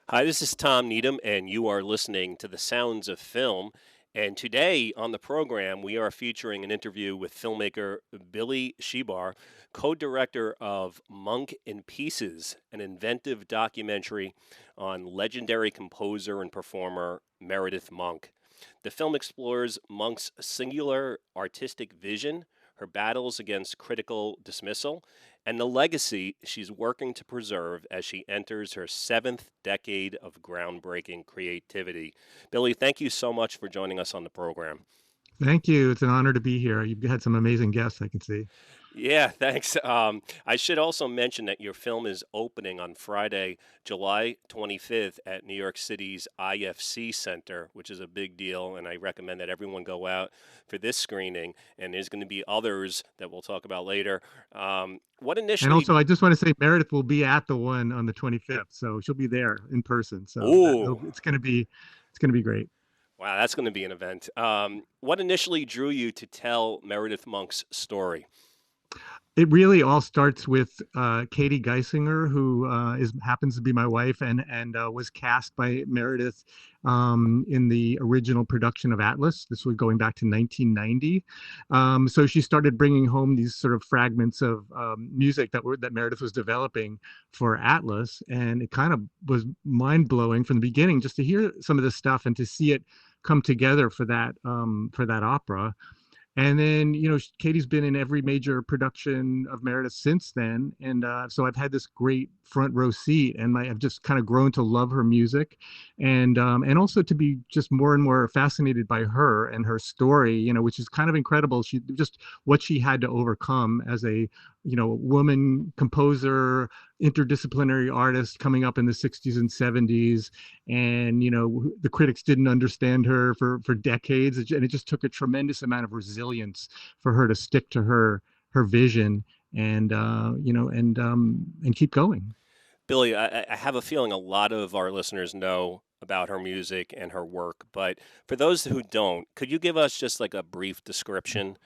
Hi, this is Tom Needham, and you are listening to the Sounds of Film. And today on the program, we are featuring an interview with filmmaker Billy Shebar, co director of Monk in Pieces, an inventive documentary on legendary composer and performer Meredith Monk. The film explores Monk's singular artistic vision, her battles against critical dismissal, and the legacy she's working to preserve as she enters her seventh decade of groundbreaking creativity. Billy, thank you so much for joining us on the program. Thank you. It's an honor to be here. You've had some amazing guests, I can see. Yeah, thanks. I should also mention that your film is opening on Friday, July 25th at New York City's IFC Center, which is a big deal. And I recommend that everyone go out for this screening. And there's going to be others that we'll talk about later. What And initially. also, I just want to say Meredith will be at the one on the 25th, so she'll be there in person. So Ooh, it's going to be great. wow, that's going to be an event. What initially drew you to tell Meredith Monk's story? It really all starts with Katie Geisinger, who is happens to be my wife and was cast by Meredith in the original production of Atlas. This was going back to 1990. So she started bringing home these sort of fragments of music that Meredith was developing for Atlas, and it kind of was mind blowing from the beginning just to hear some of this stuff and to see it come together for that opera. And then, Katie's been in every major production of Meredith since then. And so I've had this great front row seat, and I've just kind of grown to love her music, and also to be just more and more fascinated by her and her story, which is kind of incredible. She just what she had to overcome as a, woman composer, interdisciplinary artist coming up in the 60s and 70s, and the critics didn't understand her for decades, and it just took a tremendous amount of resilience for her to stick to her vision and and keep going. Billy, I have a feeling a lot of our listeners know about her music and her work, but for those who don't, could you give us just like a brief description?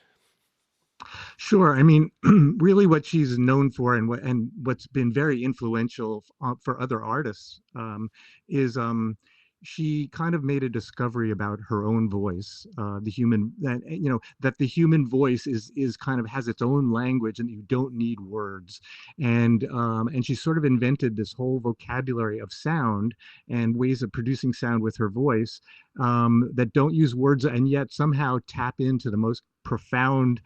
Sure. I mean, really, what she's known for, and what's been very influential for other artists, is she kind of made a discovery about her own voice, the human that that the human voice is kind of has its own language, and you don't need words, and she sort of invented this whole vocabulary of sound and ways of producing sound with her voice, that don't use words and yet somehow tap into the most profound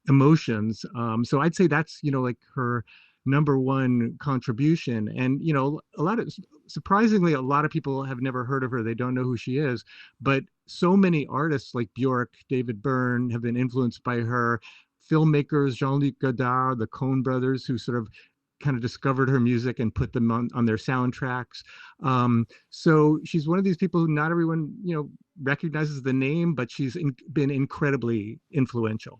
emotions. So I'd say that's, like her number one contribution. And, surprisingly, a lot of people have never heard of her. They don't know who she is. But so many artists like Björk, David Byrne have been influenced by her. Filmmakers, Jean-Luc Godard, the Coen brothers, who sort of kind of discovered her music and put them on their soundtracks. So she's one of these people who not everyone, recognizes the name, but been incredibly influential.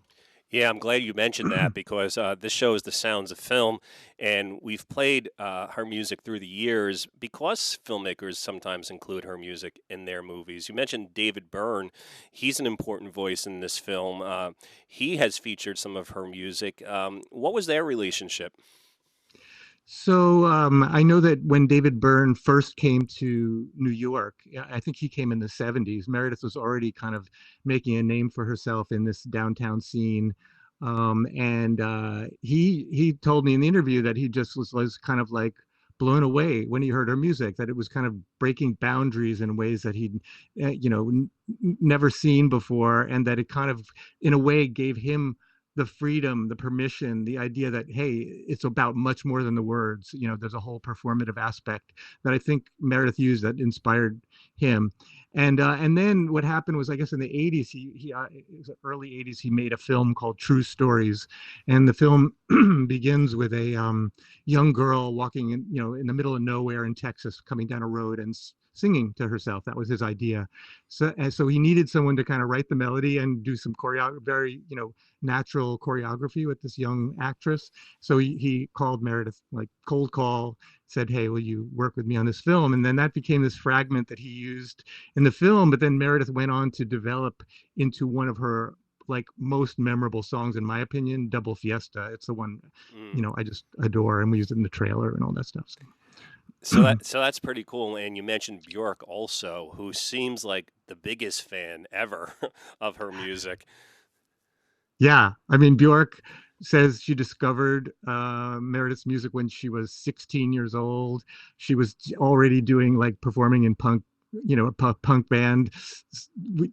Yeah, I'm glad you mentioned that because this show is the sounds of film, and we've played her music through the years because filmmakers sometimes include her music in their movies. You mentioned David Byrne; he's an important voice in this film. He has featured some of her music. What was their relationship? So I know that when David Byrne first came to New York, yeah, I think he came in the 70s. Meredith was already kind of making a name for herself in this downtown scene. And he told me in the interview that he just was kind of like blown away when he heard her music, that it was kind of breaking boundaries in ways that he'd, never seen before, and that it kind of, in a way, gave him the freedom, the permission, the idea that, hey, it's about much more than the words. There's a whole performative aspect that I think Meredith used that inspired him. And then what happened was, I guess in the 80s, he it was the early 80s, he made a film called True Stories, and the film begins with a young girl walking in the middle of nowhere in Texas, coming down a road and singing to herself. That was his idea. So he needed someone to kind of write the melody and do some very natural choreography with this young actress. So he called Meredith, like cold call, said, "Hey, will you work with me on this film?" And then that became this fragment that he used in the film. But then Meredith went on to develop into one of her like most memorable songs, in my opinion, Double Fiesta. It's the one, Mm. I just adore, and we used it in the trailer and all that stuff. So. So that's pretty cool. And you mentioned Björk also, who seems like the biggest fan ever of her music. Yeah, I mean, Bjork says she discovered Meredith's music when she was 16 years old. She was already doing like performing in punk, a punk band,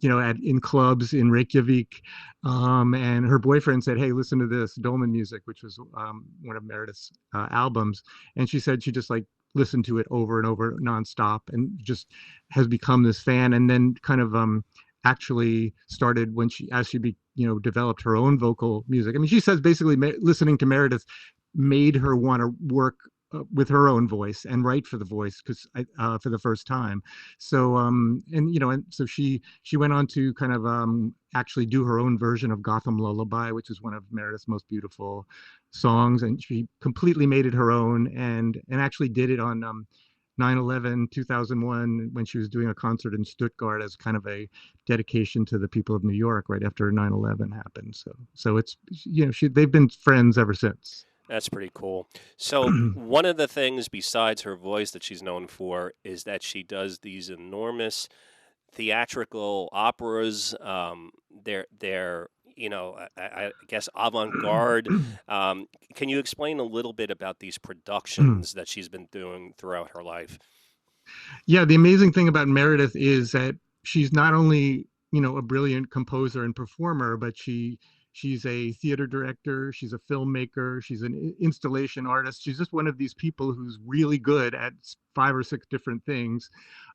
at in clubs in Reykjavik. And her boyfriend said, "Hey, listen to this Dolman music," which was one of Meredith's albums. And she said she just like listened to it over and over nonstop, and just has become this fan. And then kind of actually started when she as she be developed her own vocal music. I mean, she says basically listening to Meredith made her want to work with her own voice and write for the voice because for the first time. So and so she went on to kind of actually do her own version of Gotham Lullaby, which is one of Meredith's most beautiful songs, and she completely made it her own, and actually did it on 9/11 2001 when she was doing a concert in Stuttgart as kind of a dedication to the people of New York right after 9/11 happened. So it's they've been friends ever since. That's pretty cool. So, one of the things besides her voice that she's known for is that she does these enormous theatrical operas. They're I guess avant-garde. Can you explain a little bit about these productions that she's been doing throughout her life? Yeah, the amazing thing about Meredith is that she's not only, a brilliant composer and performer, but she's a theater director, she's a filmmaker, she's an installation artist. She's just one of these people who's really good at five or six different things.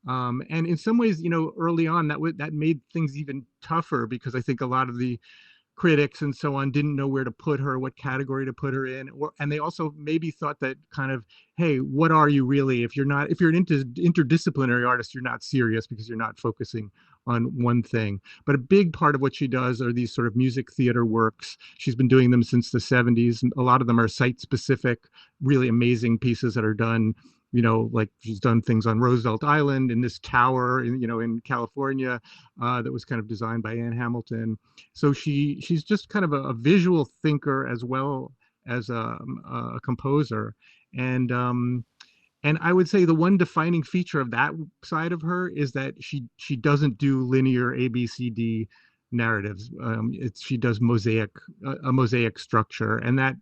And in some ways, early on that made things even tougher because I think a lot of the critics and so on didn't know where to put her, what category to put her in, and they also maybe thought that kind of, hey, what are you really? If you're an interdisciplinary artist, you're not serious because you're not focusing on one thing. But a big part of what she does are these sort of music theater works. She's been doing them since the 70s. A lot of them are site specific, really amazing pieces that are done. Like she's done things on Roosevelt Island in this tower, in California, that was kind of designed by Ann Hamilton. So she's just kind of a visual thinker as well as a composer, and and I would say the one defining feature of that side of her is that she doesn't do linear ABCD narratives. She does a mosaic structure, and that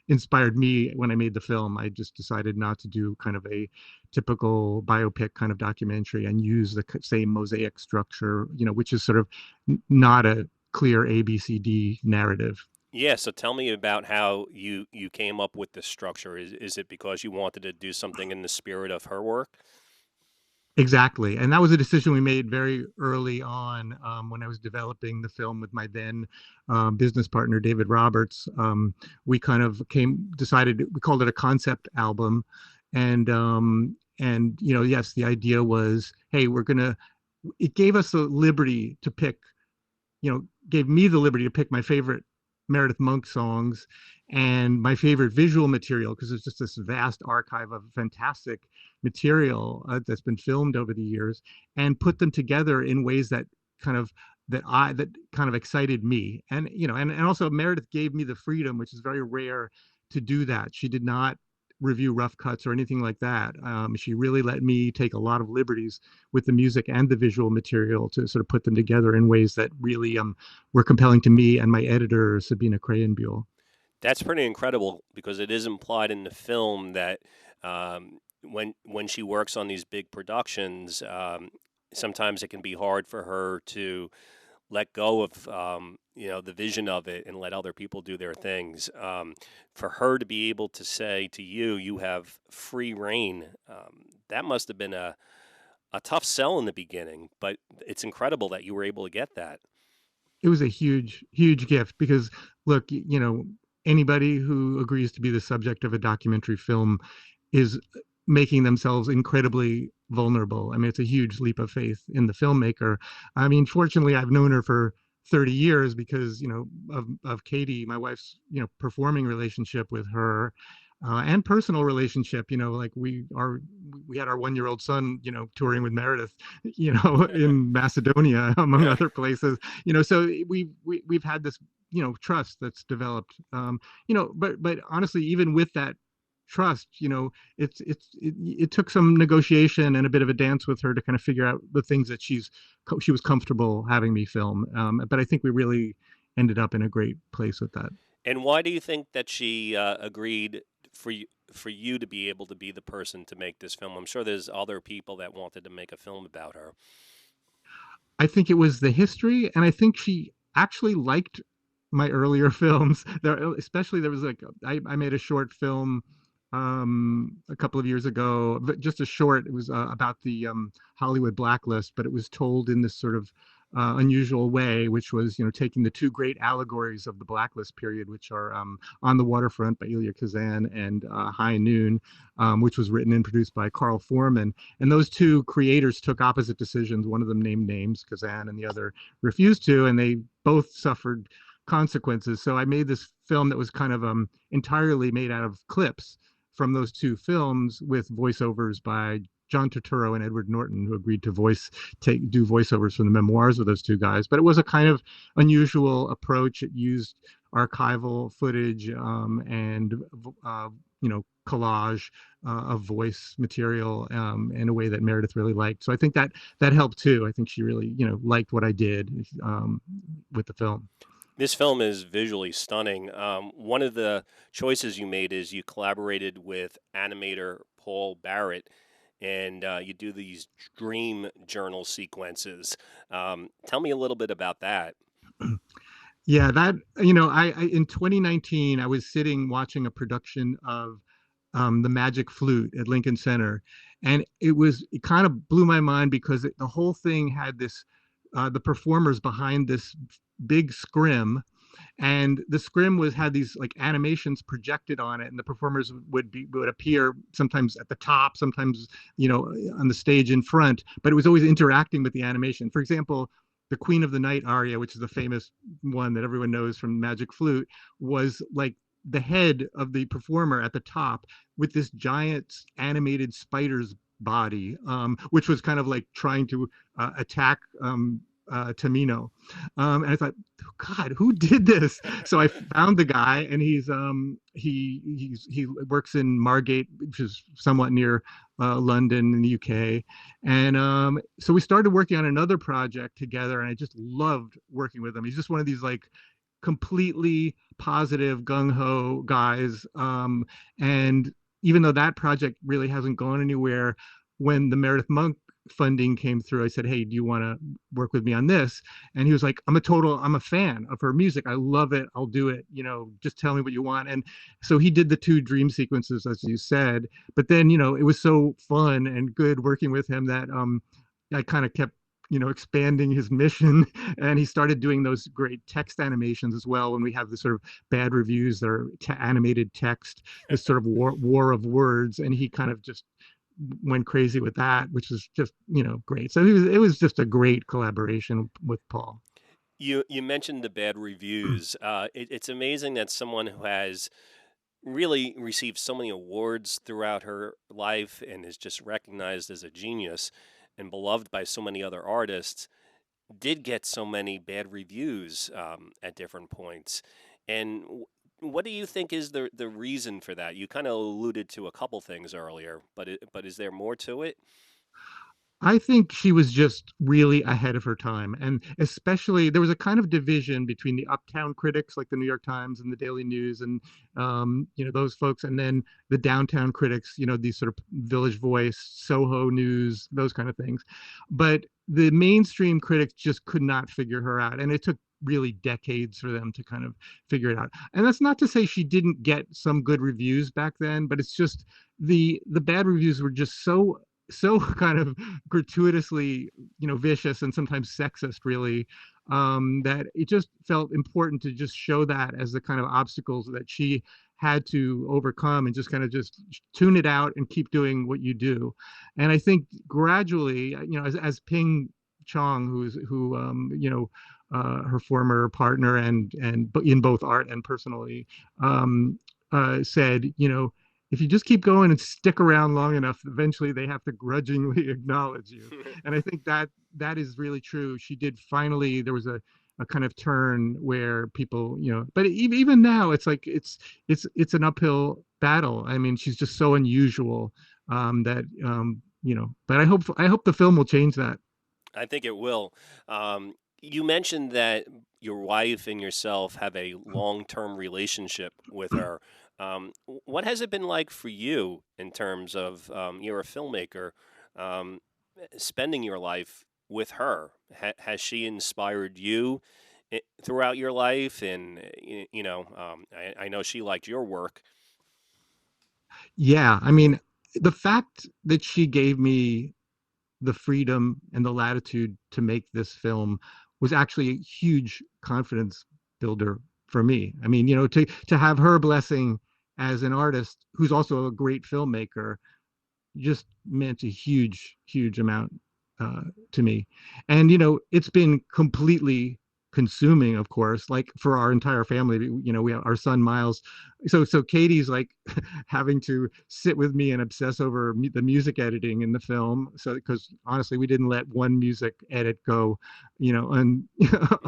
inspired me when I made the film. I just decided not to do kind of a typical biopic kind of documentary and use the same mosaic structure, which is sort of not a clear ABCD narrative. Yeah, so tell me about how you came up with this structure. Is it because you wanted to do something in the spirit of her work? Exactly. And that was a decision we made very early on when I was developing the film with my then business partner, David Roberts. We kind of decided, we called it a concept album. And yes, the idea was, hey, it gave us the liberty to pick, gave me the liberty to pick my favorite Meredith Monk songs and my favorite visual material because it's just this vast archive of fantastic material that's been filmed over the years, and put them together in ways that kind of that kind of excited me. And and also Meredith gave me the freedom, which is very rare, to do that. She did not review rough cuts or anything like that. She really let me take a lot of liberties with the music and the visual material to sort of put them together in ways that really were compelling to me and my editor, Sabina Krayenbuhl. That's pretty incredible because it is implied in the film that when she works on these big productions, sometimes it can be hard for her to let go of the vision of it and let other people do their things. For her to be able to say to you, you have free reign. That must have been a tough sell in the beginning, but it's incredible that you were able to get that. It was a huge, huge gift because look, anybody who agrees to be the subject of a documentary film is making themselves incredibly vulnerable. I mean, it's a huge leap of faith in the filmmaker. I mean, fortunately, I've known her for 30 years because, of Katie, my wife's, performing relationship with her. And personal relationship, like we had our 1-year-old son, touring with Meredith, in Macedonia, among Yeah. other places, so we've had this, trust that's developed, but honestly, even with that trust, it took some negotiation and a bit of a dance with her to kind of figure out the things that she was comfortable having me film. But I think we really ended up in a great place with that. And why do you think that she agreed for you to be able to be the person to make this film? I'm sure there's other people that wanted to make a film about her. I think it was the history, and I think she actually liked my earlier films. Especially there was like I made a short film a couple of years ago, but just a short. It was about the Hollywood blacklist, but it was told in this sort of unusual way, which was taking the two great allegories of the blacklist period, which are On the Waterfront by Elia Kazan and High Noon, which was written and produced by Carl Foreman. And those two creators took opposite decisions. One of them named names, Kazan, and the other refused to, and they both suffered consequences. So I made this film that was kind of entirely made out of clips from those two films with voiceovers by John Turturro and Edward Norton, who agreed to do voiceovers from the memoirs of those two guys. But it was a kind of unusual approach. It used archival footage and collage of voice material in a way that Meredith really liked. So I think that helped too. I think she really liked what I did with the film. This film is visually stunning. One of the choices you made is you collaborated with animator Paul Barrett, and you do these dream journal sequences. Tell me a little bit about that. Yeah, that I in 2019 I was sitting watching a production of the Magic Flute at Lincoln Center, and it kind of blew my mind because the whole thing had this the performers behind this big scrim, and the scrim had these like animations projected on it, and the performers would appear sometimes at the top, sometimes on the stage in front, but it was always interacting with the animation. For example, the Queen of the Night aria, which is the famous one that everyone knows from Magic Flute, was like the head of the performer at the top with this giant animated spider's body, which was kind of like trying to attack Tamino. And I thought, God, who did this? So I found the guy, and he works in Margate, which is somewhat near London in the UK. And so we started working on another project together, and I just loved working with him. He's just one of these like completely positive gung ho guys. And even though that project really hasn't gone anywhere, when the Meredith Monk funding came through, I said, "Hey, do you want to work with me on this?" And he was like, I'm a fan of her music. I love it. I'll do it. Just tell me what you want." And so he did the two dream sequences, as you said. But then, it was so fun and good working with him that I kind of kept expanding his mission, and he started doing those great text animations as well. When we have the sort of bad reviews that are animated text, this sort of war of words, and he kind of just went crazy with that, which is just great. So it was just a great collaboration with Paul. You mentioned the bad reviews. It's amazing that someone who has really received so many awards throughout her life and is just recognized as a genius and beloved by so many other artists did get so many bad reviews at different points. And what do you think is the reason for that? You kind of alluded to a couple things earlier, but is there more to it? I think she was just really ahead of her time. And especially, there was a kind of division between the uptown critics, like the New York Times and the Daily News, and, those folks, and then the downtown critics, these sort of Village Voice, Soho News, those kind of things. But the mainstream critics just could not figure her out. And it took really decades for them to kind of figure it out. And that's not to say she didn't get some good reviews back then, but it's just the bad reviews were just so kind of gratuitously vicious and sometimes sexist, really, that it just felt important to just show that as the kind of obstacles that she had to overcome, and just kind of just tune it out and keep doing what you do. And I think gradually, as Ping Chong, her former partner and in both art and personally, said, if you just keep going and stick around long enough, eventually they have to grudgingly acknowledge you. And I think that is really true. She did finally. There was a kind of turn where people, but even now it's like it's an uphill battle. I mean, she's just so unusual that but I hope the film will change that. I think it will. You mentioned that your wife and yourself have a long-term relationship with her. What has it been like for you in terms of you're a filmmaker, um, spending your life with her? Has she inspired you throughout your life? And I know she liked your work. Yeah, I mean, the fact that she gave me the freedom and the latitude to make this film was actually a huge confidence builder for me. I mean, to have her blessing as an artist who's also a great filmmaker just meant a huge, huge amount uh, to me. And it's been completely consuming, of course, like for our entire family. We have our son Miles. So Katie's like having to sit with me and obsess over the music editing in the film. So because honestly, we didn't let one music edit go, Yeah.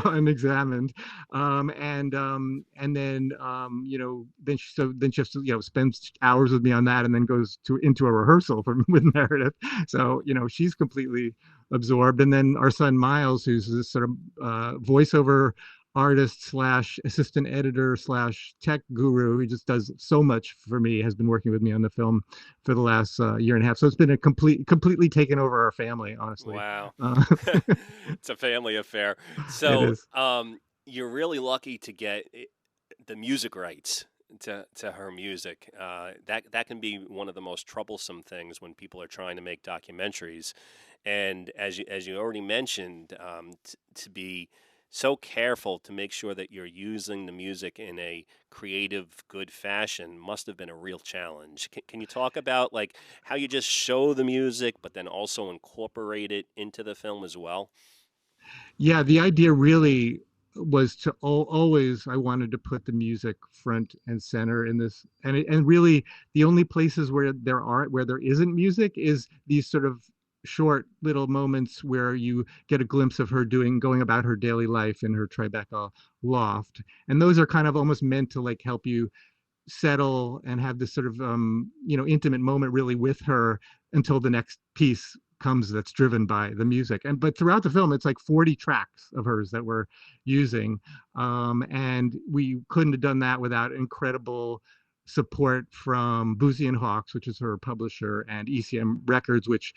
unexamined. And then then she has to spends hours with me on that, and then goes to into a rehearsal with Meredith. So she's completely absorbed. And then our son Miles, who's this sort of voiceover artist slash assistant editor slash tech guru, he just does so much for me, has been working with me on the film for the last year and a half. So it's been a completely taken over our family, honestly. Wow. uh, It's a family affair. it So, is. you're really lucky to get the music rights to her music. That can be one of the most troublesome things when people are trying to make documentaries. And as you already mentioned, to be so careful to make sure that you're using the music in a creative, good fashion must have been a real challenge. Can you talk about like how you just show the music, but then also incorporate it into the film as well? Yeah, the idea really was to always, I wanted to put the music front and center in this, and really the only places where there isn't music is these sort of short little moments where you get a glimpse of her going about her daily life in her Tribeca loft, and those are kind of almost meant to like help you settle and have this sort of intimate moment really with her until the next piece comes that's driven by the music. And but throughout the film it's like 40 tracks of hers that we're using, and we couldn't have done that without incredible support from Boozy and Hawks, which is her publisher, and ECM Records, which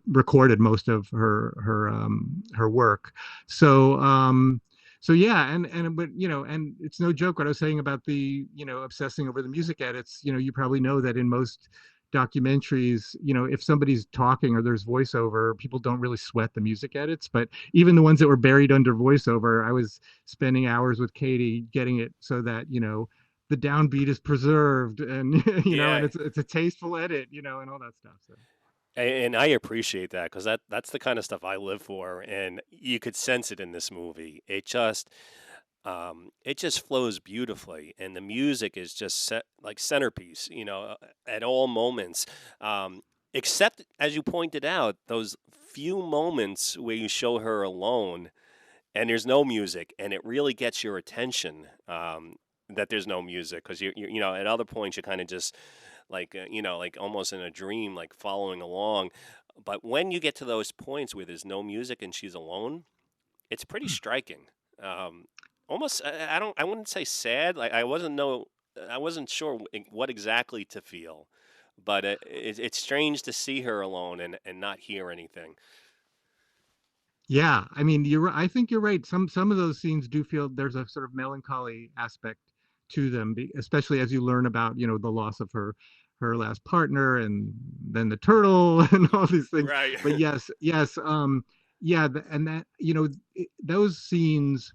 recorded most of her work. So yeah, and but and it's no joke what I was saying about the obsessing over the music edits. You probably know that in most documentaries, if somebody's talking or there's voiceover, people don't really sweat the music edits. But even the ones that were buried under voiceover, I was spending hours with Katie getting it so that the downbeat is preserved, and and Yeah. it's a tasteful edit, and all that stuff. So And I appreciate that because that's the kind of stuff I live for, and you could sense it in this movie. It just flows beautifully, and the music is just set like centerpiece, at all moments. Except as you pointed out, those few moments where you show her alone and there's no music, and it really gets your attention. That there's no music because at other points you're kind of just like like almost in a dream, like following along. But when you get to those points where there's no music and she's alone, it's pretty striking. Um, Almost, I wouldn't say sad. Like I wasn't sure what exactly to feel, but it's strange to see her alone and not hear anything. yeah, I mean, I think you're right. Some of those scenes do feel there's a sort of melancholy aspect to them, especially as you learn about the loss of her last partner, and then the turtle and all these things. Right. But yes, yes, yeah, and that those scenes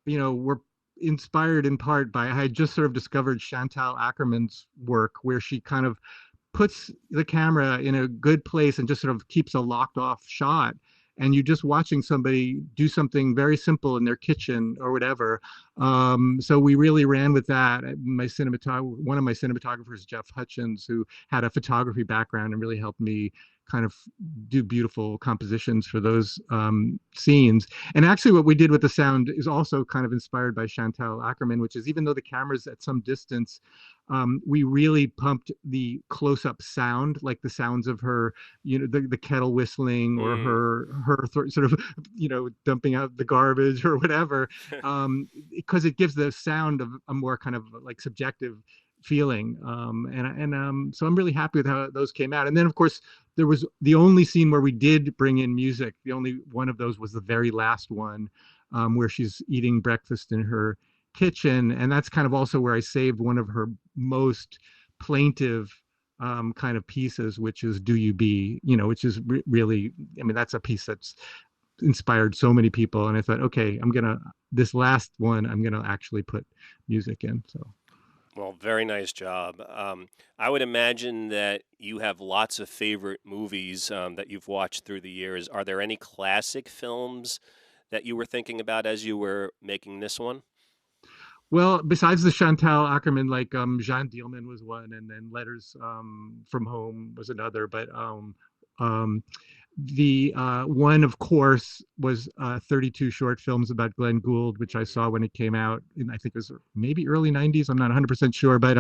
were inspired in part by, I had just sort of discovered Chantal Ackerman's work, where she kind of puts the camera in a good place and just sort of keeps a locked off shot, and you're just watching somebody do something very simple in their kitchen or whatever. So we really ran with that. One of my cinematographers, Jeff Hutchins, who had a photography background and really helped me kind of do beautiful compositions for those scenes. And actually, what we did with the sound is also kind of inspired by Chantal Ackerman, which is even though the camera's at some distance, we really pumped the close-up sound, like the sounds of her, the kettle whistling or Mm. sort of, dumping out the garbage or whatever, because it gives the sound of a more kind of like subjective feeling. So I'm really happy with how those came out. And then, of course, there was the only scene where we did bring in music. The only one of those was the very last one, where she's eating breakfast in her kitchen. And that's kind of also where I saved one of her most plaintive kind of pieces, which is Do You Be, which is really, I mean, that's a piece that's inspired so many people. And I thought, okay, this last one, I'm going to actually put music in. So. Well, very nice job. I would imagine that you have lots of favorite movies that you've watched through the years. Are there any classic films that you were thinking about as you were making this one? Well, besides the Chantal Ackerman, like Jean Dielman was one, and then Letters from Home was another. But um, the one, of course, was 32 short films about Glenn Gould, which I saw when it came out, in I think it was maybe early 90s. I'm not 100% sure, but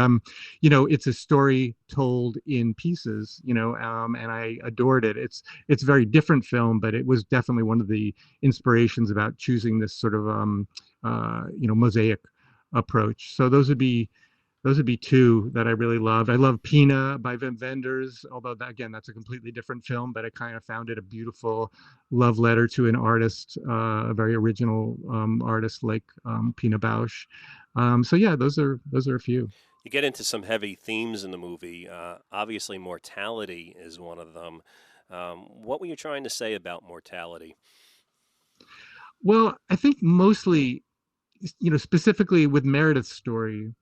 it's a story told in pieces, and I adored it. It's a very different film, but it was definitely one of the inspirations about choosing this sort of mosaic approach. So those would be two that I really loved. I love Pina by Wim Wenders, although again, that's a completely different film, but I kind of found it a beautiful love letter to an artist, a very original artist like Pina Bausch. So yeah, those are a few. You get into some heavy themes in the movie. Obviously, mortality is one of them. What were you trying to say about mortality? Well, I think mostly, specifically with Meredith's story,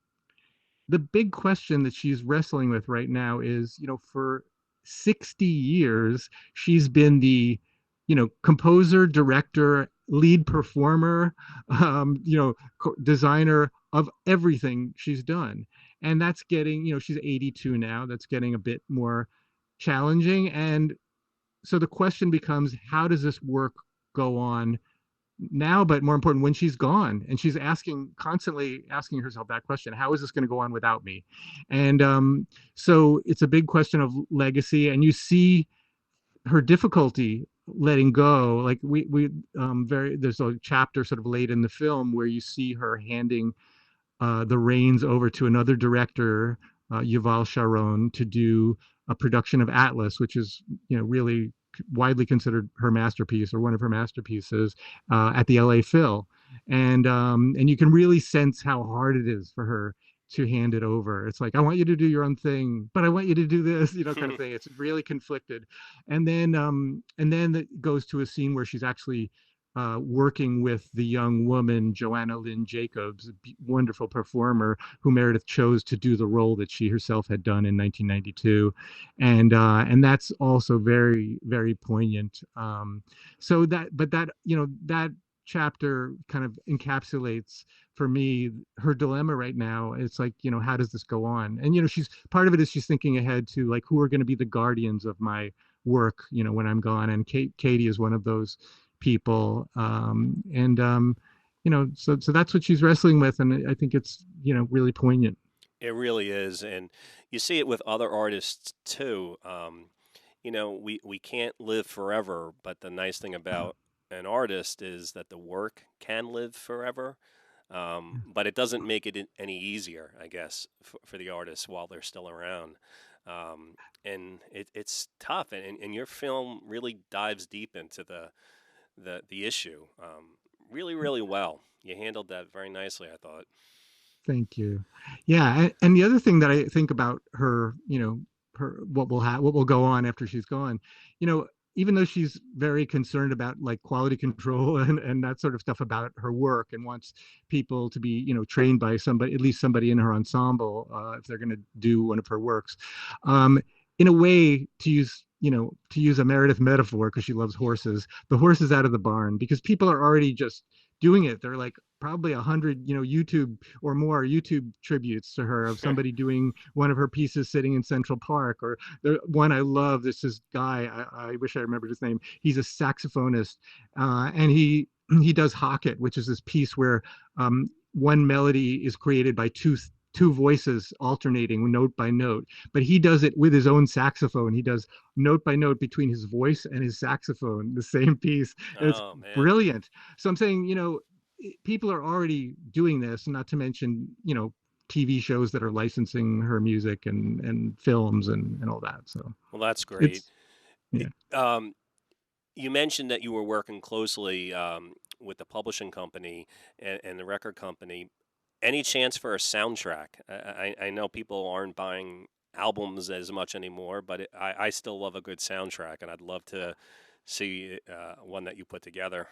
the big question that she's wrestling with right now is, for 60 years, she's been the, composer, director, lead performer, designer of everything she's done. And that's getting, she's 82 now. That's getting a bit more challenging. And so the question becomes, how does this work go on now, but more important, when she's gone? And she's constantly asking herself that question: how is this going to go on without me? And so it's a big question of legacy. And you see her difficulty letting go. Like we very there's a chapter sort of late in the film where you see her handing the reins over to another director, Yuval Sharon, to do a production of Atlas, which is, really widely considered her masterpiece or one of her masterpieces, at the LA Phil. And you can really sense how hard it is for her to hand it over. It's like, I want you to do your own thing, but I want you to do this, kind of thing. It's really conflicted. And then it goes to a scene where she's actually working with the young woman, Joanna Lynn Jacobs, a wonderful performer who Meredith chose to do the role that she herself had done in 1992. And that's also very, very poignant. But that chapter kind of encapsulates for me her dilemma right now. It's like, how does this go on? And, she's part of it is she's thinking ahead to like, who are going to be the guardians of my work, when I'm gone. And Katie is one of those people. So that's what she's wrestling with. And I think it's, really poignant. It really is, and you see it with other artists too. We can't live forever, but the nice thing about an artist is that the work can live forever. But it doesn't make it any easier, I guess, for the artists while they're still around. And it's tough, and your film really dives deep into the issue, really, really well. You handled that very nicely, I thought. Thank you. Yeah, and the other thing that I think about her, her what will go on after she's gone, even though she's very concerned about like quality control and that sort of stuff about her work and wants people to be, trained by somebody, at least somebody in her ensemble, if they're going to do one of her works. In a way, to use a Meredith metaphor, because she loves horses, the horse is out of the barn because people are already just doing it. They're like probably 100, YouTube or more YouTube tributes to her, of somebody doing one of her pieces sitting in Central Park. Or the one I love, this guy, I wish I remembered his name. He's a saxophonist, and he does Hocket, which is this piece where one melody is created by two voices alternating note by note, but he does it with his own saxophone. He does note by note between his voice and his saxophone, the same piece, and it's Oh man. brilliant. So I'm saying, people are already doing this, not to mention, TV shows that are licensing her music and films and all that. So Well, that's great. it's, yeah. Um, you mentioned that you were working closely with the publishing company and the record company. Any chance for a soundtrack? I know people aren't buying albums as much anymore, but I still love a good soundtrack, and I'd love to see one that you put together.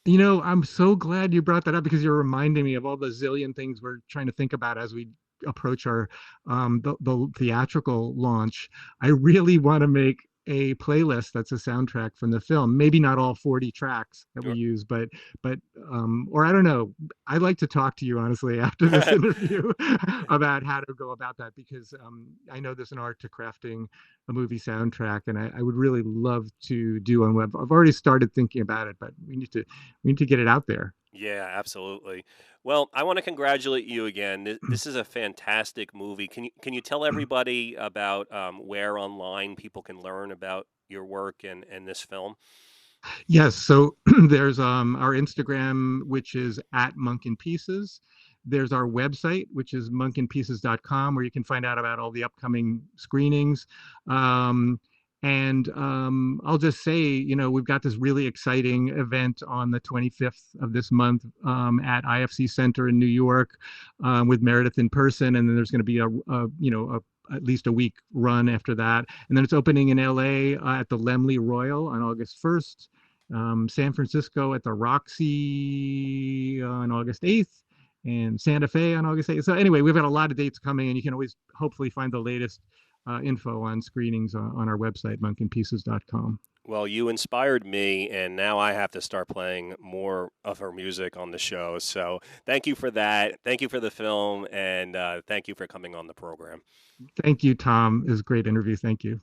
I'm so glad you brought that up, because you're reminding me of all the zillion things we're trying to think about as we approach our the theatrical launch. I really want to make a playlist that's a soundtrack from the film. Maybe not all 40 tracks that we use, but or I don't know. I'd like to talk to you honestly after this interview about how to go about that, because I know there's an art to crafting a movie soundtrack, and I would really love to do one. I've already started thinking about it, but we need to get it out there. Yeah, absolutely. Well, I want to congratulate you again. This is a fantastic movie. Can you tell everybody about where online people can learn about your work and this film? Yes, so there's our Instagram, which is at Monk in Pieces. There's our website, which is monkinpieces.com, where you can find out about all the upcoming screenings. Um, and I'll just say, we've got this really exciting event on the 25th of this month, at IFC Center in New York, with Meredith in person. And then there's going to be at least a week run after that. And then it's opening in LA at the Lemley Royal on August 1st, San Francisco at the Roxy on August 8th, and Santa Fe on August 8th. So anyway, we've got a lot of dates coming, and you can always hopefully find the latest info on screenings on our website, monkinpieces.com. Well, you inspired me, and now I have to start playing more of her music on the show. So thank you for that. Thank you for the film, and thank you for coming on the program. Thank you, Tom. It was a great interview. Thank you.